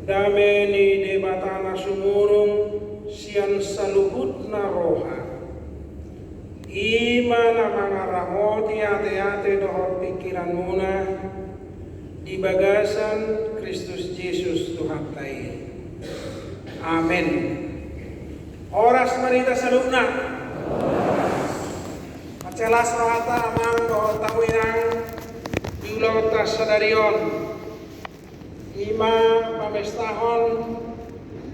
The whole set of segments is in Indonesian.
dameni debatana sumurung sian saluhutna roha. Imana mangarahoti ate-ate dohor pikiran muna di bagasan Kristus Yesus Tuhan tai. Amin. Oras marita salukna. Acelas rohata amang dohor tawinang diulau tas sadarion. Ima pamestahon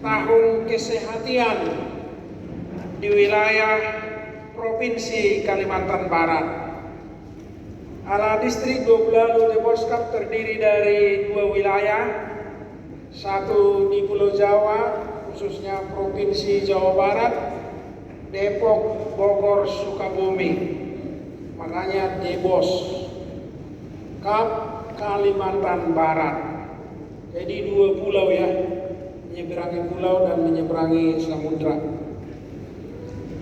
tahun kesehatan di wilayah Provinsi Kalimantan Barat. Ala distrik 12 Deboskap terdiri dari 2 wilayah, satu di Pulau Jawa, khususnya Provinsi Jawa Barat, Depok, Bogor, Sukabumi. Makanya Debos, Kap Kalimantan Barat. Jadi 2 pulau ya, menyeberangi pulau dan menyeberangi samudra.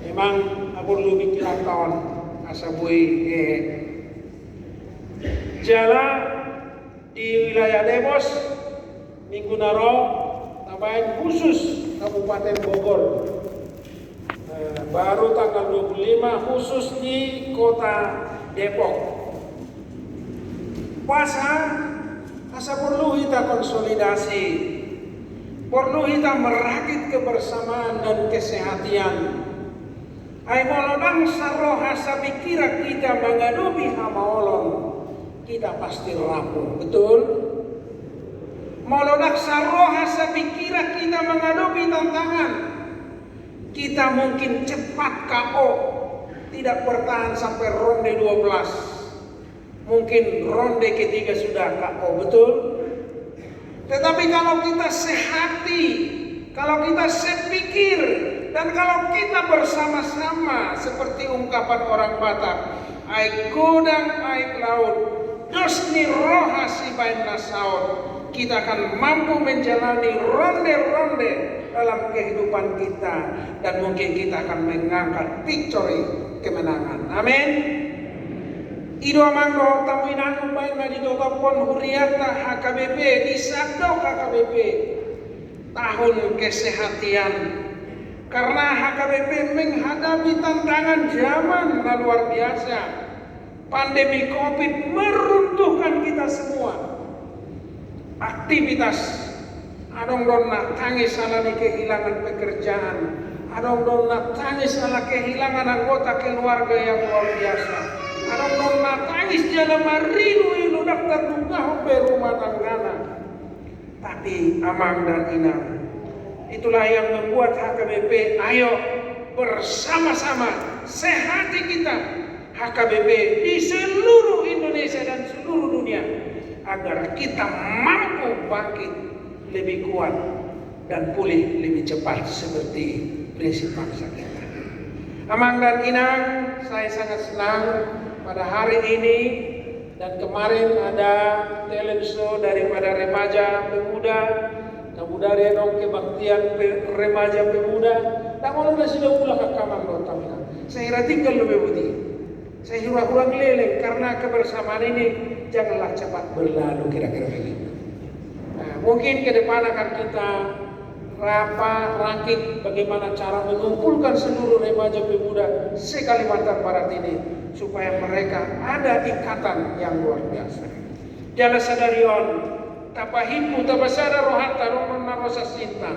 Memang perlu pikiran tahun asabui jala di wilayah Debos minggu naro tambahan khusus Kabupaten Bogor, baru tanggal 25 khusus di kota Depok. Puasa asa perlu kita konsolidasi, perlu kita merakit kebersamaan dan kesehatan. Ai molodang saroha sabikira kita mengadopi hamaolon, kita pasti rapuh, betul? Molodang saroha sabikira kita mengadopi tantangan, kita mungkin cepat KO, tidak bertahan sampai ronde 12. Mungkin ronde ketiga sudah KO, betul? Tetapi kalau kita sehati, kalau kita sepikir, dan kalau kita bersama-sama seperti ungkapan orang Batak, ai godang ai laut, dosni roha si bain nasaut, kita akan mampu menjalani ronde-ronde dalam kehidupan kita, dan mungkin kita akan mengangkat victory, kemenangan. Amin. Ido amangdo tamu inang bain na ditotopon huriata HKBP di sabdo HKBP tahun kesehatan. Karena HKBP menghadapi tantangan zaman luar biasa. Pandemi COVID meruntuhkan kita semua. Aktivitas adong donna tangis ala kehilangan pekerjaan. Adong donna tangis ala kehilangan anggota keluarga yang luar biasa. Adong donna tangis jalan marinu ilu daftar dunga rumah tanggana. Tapi amang dan inang, itulah yang membuat HKBP ayo bersama-sama sehati kita HKBP di seluruh Indonesia dan seluruh dunia agar kita mampu bangkit lebih kuat dan pulih lebih cepat seperti prinsip bangsa kita. Amang dan inang, saya sangat senang pada hari ini dan kemarin ada talent show daripada remaja pemuda. Kabudari dong kebaktian remaja pemuda. Tak mau nasi dah ulah kakamang dotamina. Saya kira tinggal lebih putih. Saya hura-hura leleng karena kebersamaan ini janganlah cepat berlalu kira-kira begitu. Nah, mungkin ke depan akan kita rakit bagaimana cara mengumpulkan seluruh remaja pemuda se-Kalimantan Barat ini supaya mereka ada ikatan yang luar biasa. Jala sadarion tapahimu tabasada rohata adong nasa sinta,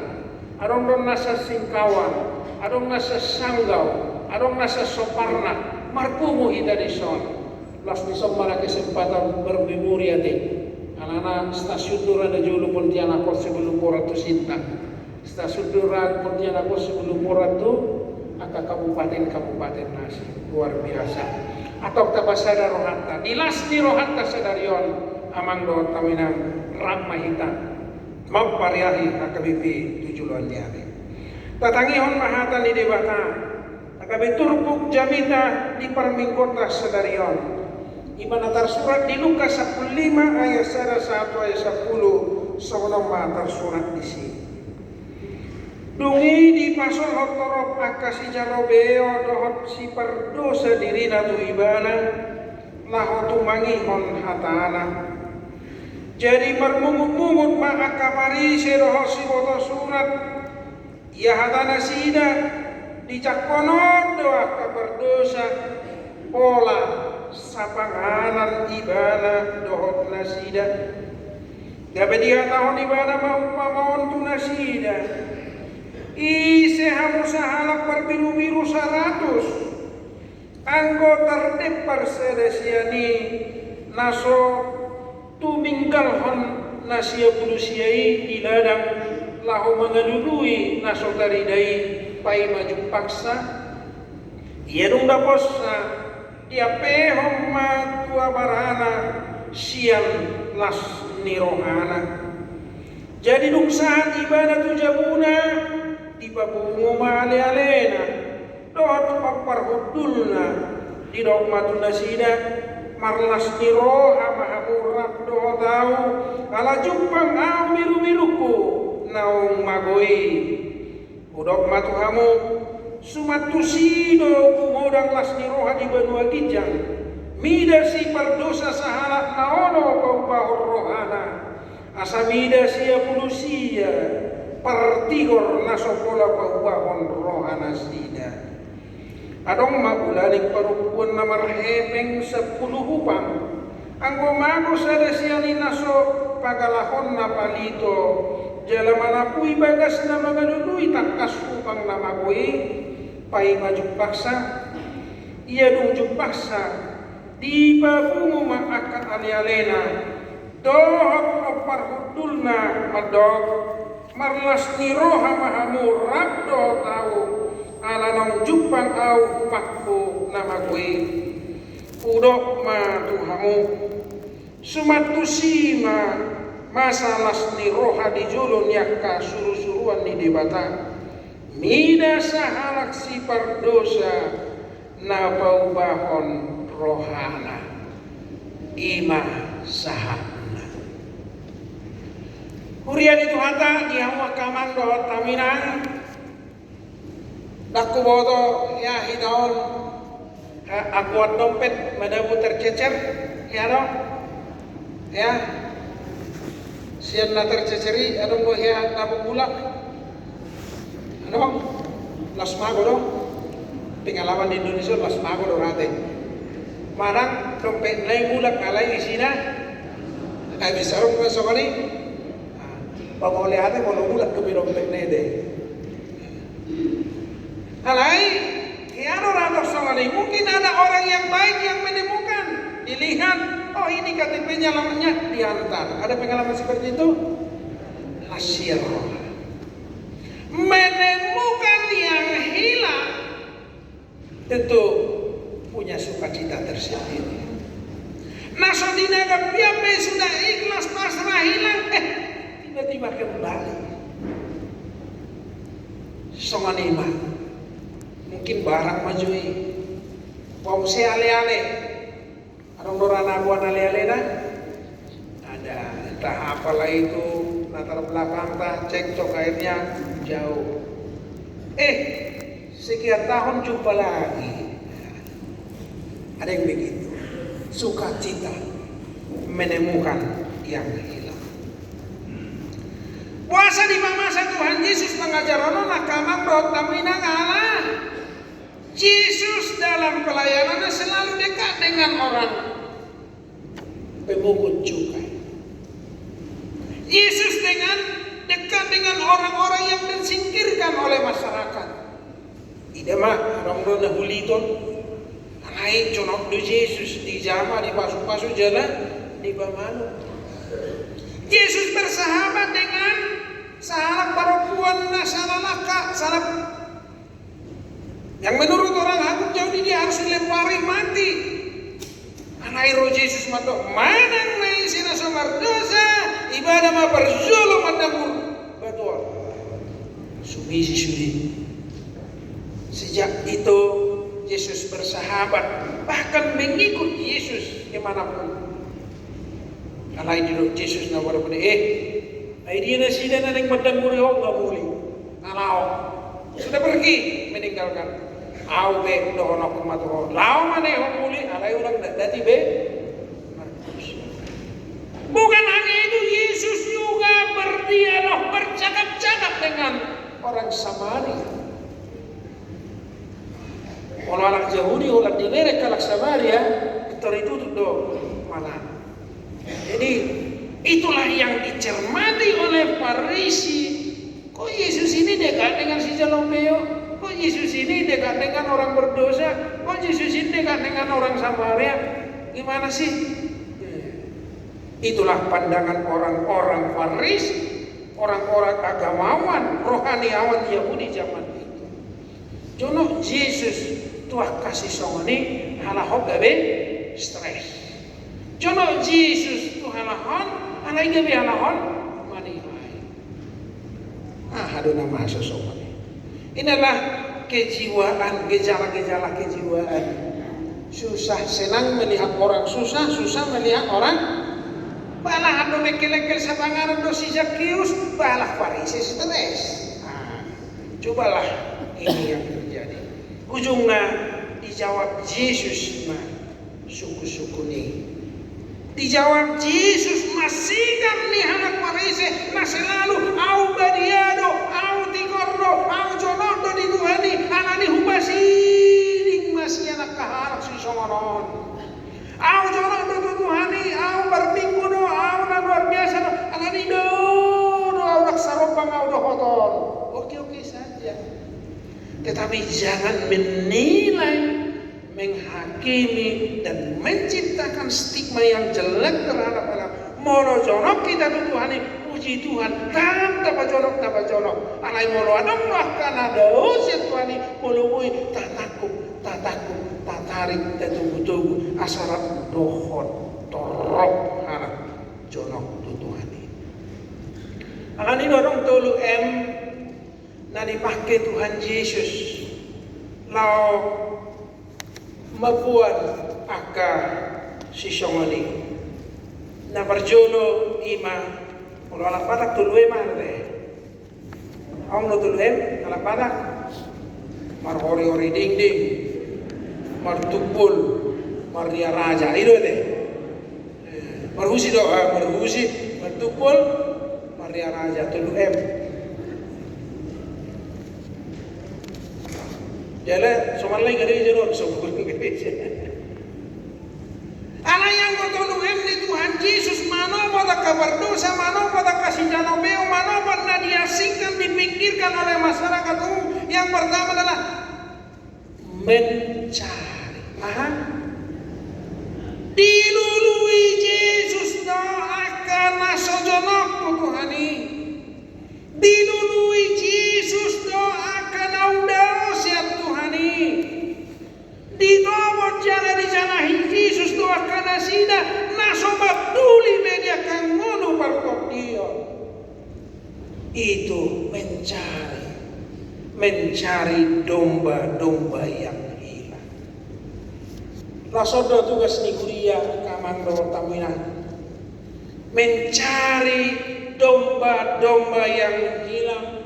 adong nasa singkawan, adong nasa sanggau, adong nasa soparna, marpumu hita di son. Las bisa mana kesempatan bermemori ade. Anak-anak stasiun Duran ada julu Pontianak sebelum Poratu Sinta. Stasiun Duran Pontianak sebelum Poratu aka kabupaten nasi luar biasa. Atau tabasada rohata, dilasni rohata sadarion amang do taminang ramahita mampariahi HKBP 7 Londiari. Tatangihon mahatan di debata HKBP turbuk jamita di permingkota sadarion. Imana tersurat di Lukas 15 ayat 1 ayat 10 sonoma tersurat di sini. Dungi di pasol hotorop akasi jalobeo dohot si perdosa dirina tu ibana lahotu mangihon hatana. Jadi mermungut-mungut maka kamari seroho si boto surat ya hatana sida dicakonon doa berdosa pola sapanganan ibana dohot nasida gabe dia tahun ibana mau pamon tu nasida ise hamu sahalak berbiru-biru 100 anggo terdepar sedesiani naso tuminggal hon nasia bulusiai di ladang lahu mengadului naso taridai pai maju paksa ia dong daposa dia pehom ma tua barana siang las nirohana jadi dong saat ibadah tu jabuna tiba bungo ma ale-alena doa papar hudulna di dok matu nasida marlas niroha mahamurab doa tahu ala jumpang au biru-biruku naung magoi udok matu hamu sumatu sido kumodang las niroha di benua gijang mida si pardosa sahalat naono paupahur rohana asa mida sia pulusia partigor nasopola paupahon rohana sida adong magulaling parupuan na marhepeng 10 hupang anggo mago sada siani naso pagalahon na palito jala manapui bagas na magadului takas hupang na magoi pai maju paksa ia dong jupaksa di babungu makakat ali-alena dohot opar hudulna madog marlas niroha mahamurab doh tau ala nong jupang au pakku nama gue udok ma tuhamu sumatu sima masalas niroha di julun yakka suruh-suruan di debata mida sahalak si pardosa na paubahon rohana ima sahana hurian itu hata dia wakamang dohot taminang daku boto ya hidaon akuat dompet madabu tercecer ya dong ya sian na terceceri adong do ya nabu bulak adong las mago dong pengalaman di Indonesia las mago do rate marang dompet lain bulak alai isina ay bisarong na sokani pamole ate mono bulak ke dompet nede alai tiada orang sokani mungkin ada orang yang baik yang menemukan dilihat oh ini KTP-nya lamanya diantar ada pengalaman seperti itu hasil menemukan yang hilang tentu punya sukacita tersendiri naso dinaga piape sudah ikhlas pasrah hilang tiba-tiba kembali songanima mungkin barang majui wau se ale-ale arong dorana buan ale-ale dah ada entah apalah itu latar belakang tah cekcok akhirnya jauh sekian tahun jumpa lagi ada yang begitu sukacita menemukan yang hilang puasa di masa Tuhan Yesus pengajaran nakamang doa tamina ngalah Yesus dalam pelayanannya selalu dekat dengan orang pemungut cukai. Yesus dekat dengan orang-orang yang tersingkirkan oleh masyarakat. Tidak mah orang-orang huliton naik conok do Yesus di jama di pasu-pasu jalan di bamanu. Yesus bersahabat dengan salah perempuan salah laka salah yang menurut orang hakim Yahudi dia harus dilempari mati. Anak roh Yesus matok manang nai sina somar dosa ibadah ma berzolo madamur betul. Sudi. Sejak itu Yesus bersahabat bahkan mengikut Yesus kemanapun. Kalau ini Yesus nawar pada dia nasi dan yang madamur nggak boleh. Kalau sudah pergi meninggalkan. Au be dono kumato lao mane hong muli alai ulang dati be bukan hanya itu Samaria. Kalau anak Yahudi ulat dilerek kalak Samaria, itu do malah. Jadi itulah yang dicermati oleh Farisi. Kok Yesus ini dekat dengan si Zalomeo? Kok Yesus ini dekat dengan orang berdosa? Kok Yesus ini dekat dengan orang Samaria? Gimana sih? Itulah pandangan orang-orang Farisi, orang-orang agamawan, rohaniawan Yahudi zaman itu. Jono Yesus tuah kasih songoni halahok gabe stres. Jono Yesus tuh halahon, halai gabe halahon manihai. Haduna mahasa songoni. Inilah kejiwaan, gejala-gejala kejiwaan. Susah senang melihat orang susah, susah melihat orang. Balah hado mekel-mekel sabangaran do si Zakius, balah Farisi stres. Cobalah ini yang terjadi. Ujungnya dijawab Yesus nah suku-suku nih. Dijawab Yesus masih kan nih anak Farisi nah selalu au badiado, au tikordo, au jonodo di Tuhani, anani hubasiring masih anak kaharap si songonon. Au jonodo di Tuhani, au berminggu do, au na luar biasa do, anani do, au dak sarobang au do hotor. Oke saja. Tetapi jangan menilai, menghakimi dan menciptakan stigma yang jelek terhadap orang. Mono jonok kita Tuhani, puji Tuhan. Tam tapa jonok. Alai mono adong bahkan ada usia Tuhani. Mului tak tarik, tak tunggu asarat dohon, torok harap jonok Tuhani. Alani dorong tolu na dipakai Tuhan Yesus lau mabuan aka si songoni na berjono ima kalau anak patak tuluem ada ang no tuluem anak patak mar hori ding mar tupul mar dia raja itu deh mar tupul mar dia raja tuluem. Jala somalai gereja dong, somalai gereja. Ala yang kotuluem ni Tuhan Yesus mana pada kabar dosa, mana pada kasih Zalomeo, mana pada diasingkan, dipinggirkan oleh masyarakat umum. Yang pertama adalah mencari. Dilului Yesus doakan nasojonok Tuhani. Dilului Yesus doakan aundaos ya Tuhani. Ditobot jalan di sana Yesus doakan asida nasobat duli media kang ngono parkok dia. Itu mencari domba-domba yang hilang. Lasodo tugas ni kuliah kamang do tamina. Mencari domba-domba yang hilang.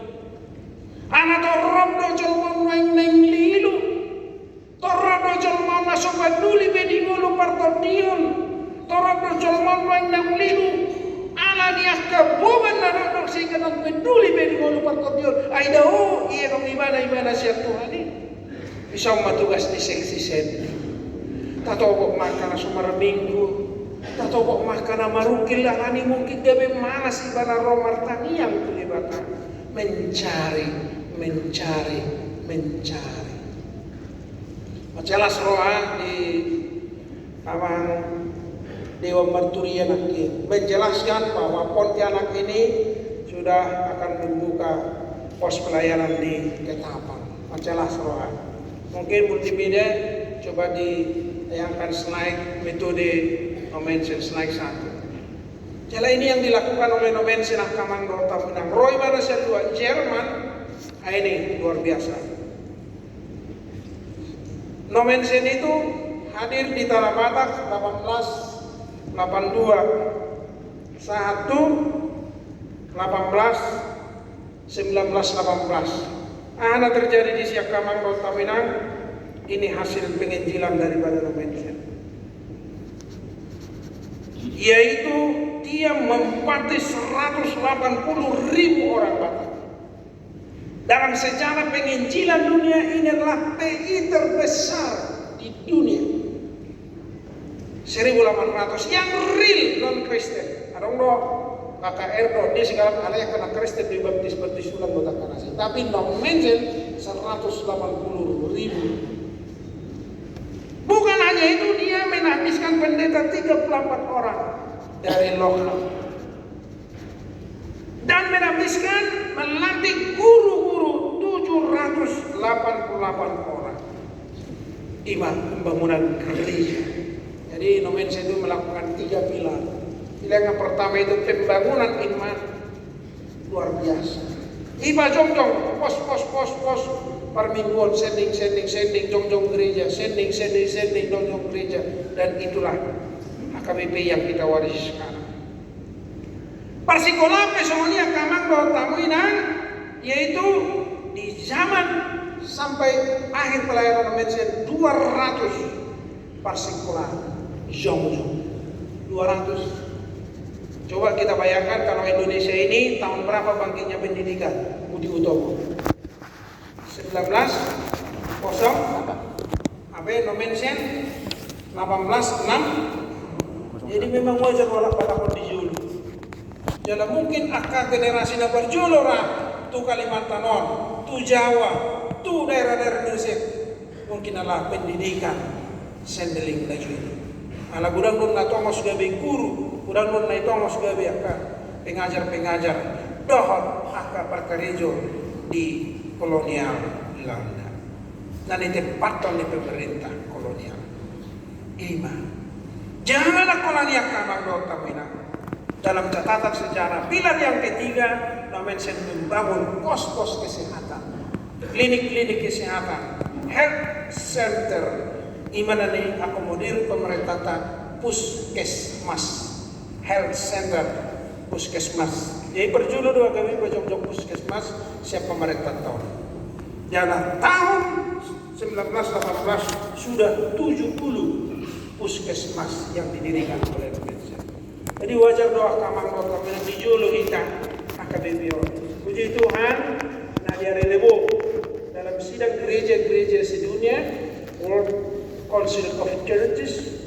Anak torop do jolmon neng lilu. Torop do jolmon nasobat duli bedi ngulu partordion. Torop do jolmon neng lilu. Ala nias kabuban na dok sehingga nang peduli bedi ngulu partordion. Aida iya kong ibada siap Tuhan ini. Bisa matugas di seksi sen. Tatobok makan na sumar minggu. Tatobok makan na marukil lah ani mungkin gabe malas ibana romar tangiang tulibata. Mencari. Majalah roa di awang Dewa Merturian menjelaskan bahwa Pontianak ini sudah akan membuka pos pelayanan di Ketapang. Majalah roa. Mungkin multimedia coba ditayangkan slide metode nomensen slide 1. Jala ini yang dilakukan oleh nomensen Kamang Rota Menang. Roy mana dua Jerman, ini luar biasa. Nomensen itu hadir di Tanah Batak 1882, 1918. Ada terjadi di Siak Kamang Rota Menang. Ini hasil penginjilan daripada nomensen. Yaitu dia mempati 180.000 orang Batak. Dalam sejarah penginjilan dunia ini adalah PI terbesar di dunia. 1800 yang real non-Kristen. Adong do KKR do dia segala ala yang kena Kristen dibaptis ulang botak kanasi. Tapi non-menjen 180.000. Bukan hanya itu, dia menhabiskan pendeta 34 orang dari lokal. Dan menhabiskan melantik guru-guru 788 orang. Imam pembangunan gereja. Jadi nomen itu melakukan 3 pilar. Pilar yang pertama itu pembangunan iman luar biasa. Iba jong-jong, pos permingguan sending jong-jong gereja, sending jong-jong gereja, dan itulah HKBP yang kita warisi sekarang. Persikola pesonia kamang do tamuinan, yaitu di zaman sampai akhir pelayanan mensen 200 persikola jong-jong 200. Coba kita bayangkan kalau Indonesia ini tahun berapa bangkitnya pendidikan? Budi Utomo 1908 apa nomensen 1806. Jadi memang wajar walak pada kondisi dulu. Jadi mungkin akan generasi na berjulu tu Kalimantan non, tu Jawa, tu daerah-daerah Indonesia mungkin adalah pendidikan sendeling laju ini. Ala gudang nun na tongos gabe guru, gudang nun na tongos gabe pengajar dohot aka perkarejo di kolonial Belanda. Dan itu patron di pemerintah kolonial. Janganlah kolonial kamang do tamina. Dalam catatan sejarah, pilar yang ketiga, nomensen membangun pos-pos kesehatan, klinik-klinik kesehatan, health center, imana nih akomodir pemerintah puskesmas, health center, puskesmas. Jadi perjulu dua kami berjok-jok puskesmas siap pemerintah tahun. Dalam tahun 1918 sudah 70 puskesmas yang didirikan oleh Indonesia. Jadi wajar doa kamang doa kami dijulu kita HKBP. Puji Tuhan, Nadia Relebo dalam sidang gereja-gereja sedunia World Council of Churches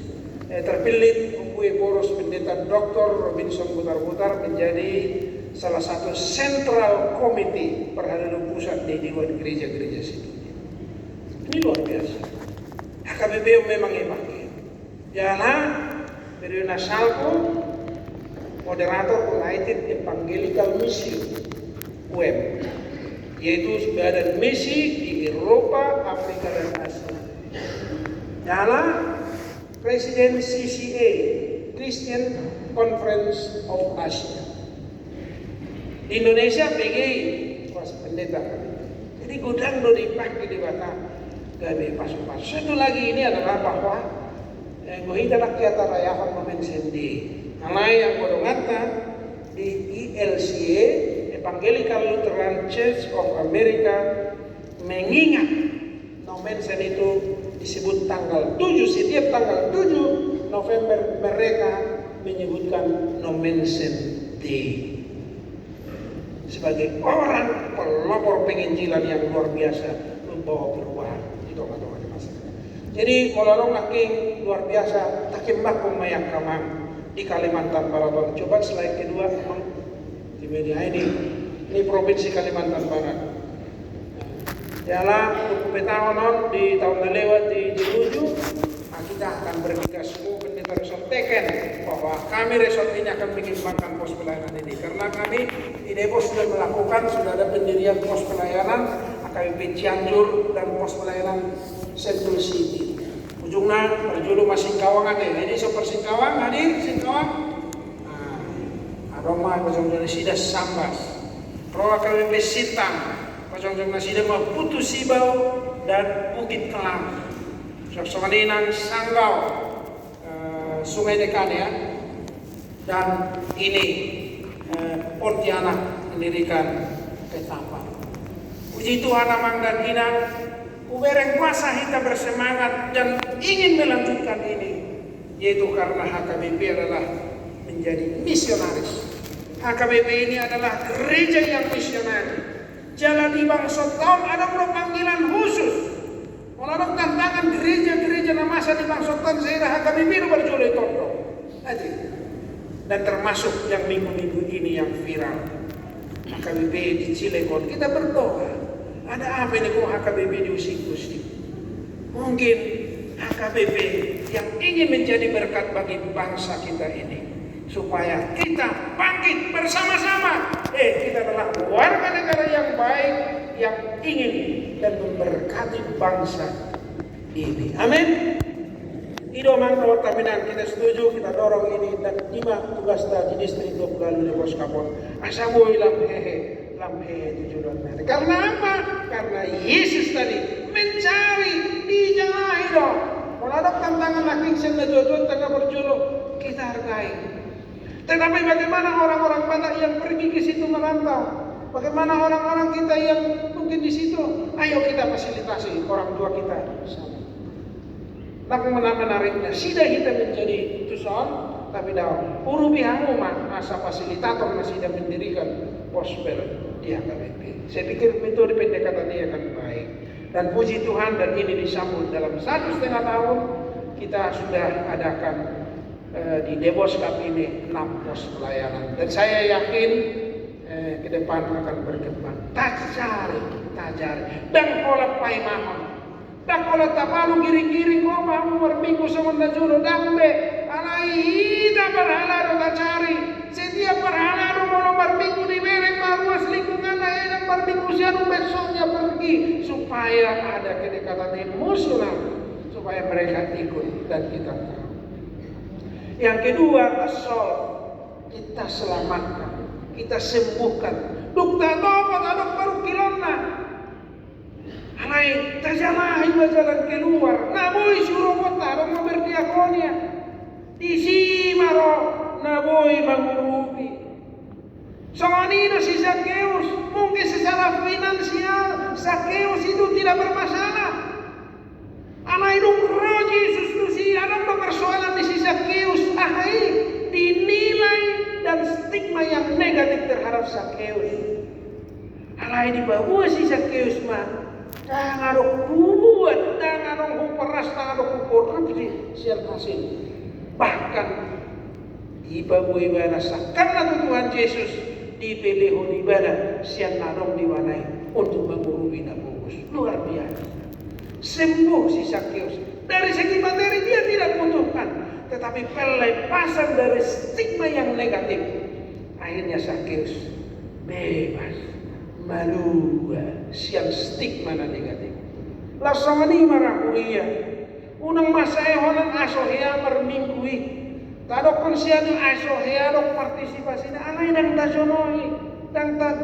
terpilih Mpue Boros Pendeta Dr. Robinson Butar-Butar menjadi salah satu Central Committee perharian pusat di Dewan Gereja-Gereja sedunia. Ini luar biasa. HKBP memang hebat. Jangan beri nasalku moderator United Evangelical Mission UEM, yaitu badan misi di Eropa, Afrika dan Asia. Dalam Presiden CCA, Christian Conference of Asia. Di Indonesia PGI, pas pendeta. Jadi gudang do dipakai di Batam, gabe pas-pas. Satu lagi ini adalah bahwa gohita rakyat rayahan memensendi. Alai yang bodongata di ELCA, Evangelical Lutheran Church of America, mengingat nomensen itu disebut tanggal 7, setiap tanggal 7 November mereka menyebutkan nomensen day sebagai orang pelopor penginjilan yang luar biasa membawa perubahan di tengah-tengah masyarakat. Jadi molarong laking luar biasa takimbak pemayak kamang di Kalimantan Barat. Coba slide kedua memang di media ini provinsi Kalimantan Barat. Dalam petahonon di tahun lewat di Jeruju, kita akan bergegas semua pendeta resort teken bahwa kami resort ini akan mengembangkan pos pelayanan ini karena kami di Depok sudah melakukan, sudah ada pendirian pos pelayanan AKBP Cianjur dan pos pelayanan Sentul City. Ujungnya berjulu masing kawangan jadi super Singkawang hadir Singkawang. Aroma pasang Indonesia Sambas, Pro AKBP Sintang, pasang Indonesia Putus Sibau dan Bukit Kelam. Sokaninang Sanggau, Sungai Dekan ya, dan ini Pontianak mendirikan Ketapang. Puji Tuhan amang dan inang. Ubereng kuasa kita bersemangat dan ingin melanjutkan ini, yaitu karena HKBP adalah menjadi misionaris. HKBP ini adalah gereja yang misionaris. Jalan di bangsa tahun ada panggilan khusus. Kalau tantangan gereja-gereja na masa di bangsa tahun saya kami biru berjolo itu. Dan termasuk yang minggu-minggu ini yang viral. HKBP di Cilegon, kita berdoa. Ada apa ini kok HKBP diusik-usik? Mungkin HKBP yang ingin menjadi berkat bagi bangsa kita ini, supaya kita bangkit bersama-sama. Kita adalah warga negara yang baik, yang ingin dan memberkati bangsa ini. Amin. Ido mangkawat taminan, kita setuju, kita dorong ini dan lima tugas di distrik 20 lalu di pos kapon. Asaboy lam hehe tujuan. Karena apa? Karena Yesus tadi mencari di jalan itu. Kalau ada tantangan lagi senda jodoh tengah berjolo, kita hargai. Tetapi bagaimana orang-orang Batak yang pergi ke situ merantau? Bagaimana orang-orang kita yang mungkin di situ? Ayo kita fasilitasi orang tua kita sama. Tapi menariknya, sida kita menjadi tuson, tapi dah urubi hamuma asa fasilitator masih dah mendirikan pospel di HKBP. Saya pikir metode pendekatan ini akan baik. Dan puji Tuhan, dan ini disambut dalam 1,5 tahun kita sudah adakan di Deboskap ini 6 pos pelayanan. Dan saya yakin ke depan akan berkembang. Tajari, dan pola paimahon. Dan kalau tak malu giring-giring kau mau berminggu sama najulo dambe alai hida berhala tak cari setiap berhala mau berminggu di merek maruas lingkungan yang berminggu siang besoknya pergi supaya ada kedekatan emosional supaya mereka ikut dan kita tahu. Yang kedua, kita selamatkan, kita sembuhkan. Duk tak adok baru kilona. Alai tajamahi berjalan keluar. Naboy suruh kota dong berdiakonia. Di Simaro naboy mengurupi. Soalnya si Zakheus mungkin secara finansial Zakheus itu tidak bermasalah. Alai dong roh Yesus tu si ada persoalan di si Zakheus. Ahai dinilai dan stigma yang negatif terhadap Zakheus. Alai di bawah si Zakheus mah. Jangan ada kubuat, jangan ada huperas, jangan ada korupsi, sial hasil. Bahkan ibabu ibadah karena Tuhan Yesus dipilih ibadah sial narong diwanai untuk mengurupi nabukus. Luar biasa. Sembuh si Zakheus. Dari segi materi dia tidak butuhkan, tetapi pelepasan dari stigma yang negatif. Akhirnya Zakheus bebas. Malu siang stigma na negatif. Lasangani marakuria. Unang masayahonan asohya marmingkui. Tadok konsiano asohya dok partisipasi na alay dan tasonoi dan tad.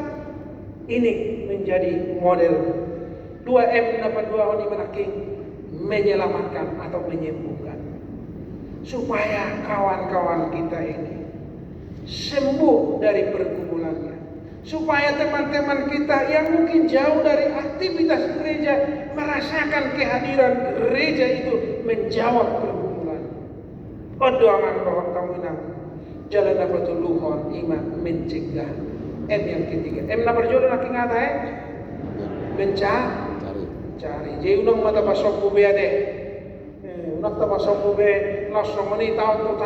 Ini menjadi model 2M dapat 2 oni menaking menyelamatkan atau menyembuhkan supaya kawan-kawan kita ini sembuh dari pergumulannya. Supaya teman-teman kita yang mungkin jauh dari aktivitas gereja merasakan kehadiran gereja itu menjawab pergumulan. Doangan bahwa tamunang jalan apa tu luhon iman mencegah. M yang ketiga. M na berjodoh nak ingat mencari. Jadi unang mata pasok bube ade. Unang ta pasok bube langsung meni tahun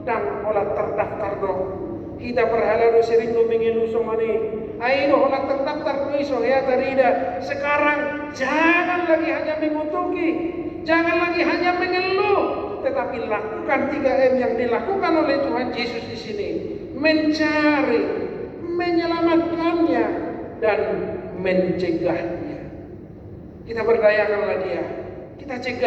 dan olah terdaftar dong. Kita berhala sering mengeluh somani. Ayo olah terdaftar iso ya tarida. Sekarang jangan lagi hanya mengutuki, jangan lagi hanya mengeluh, tetapi lakukan 3M yang dilakukan oleh Tuhan Yesus di sini. Mencari, menyelamatkannya dan mencegahnya. Kita berdayakanlah dia. Kita cegah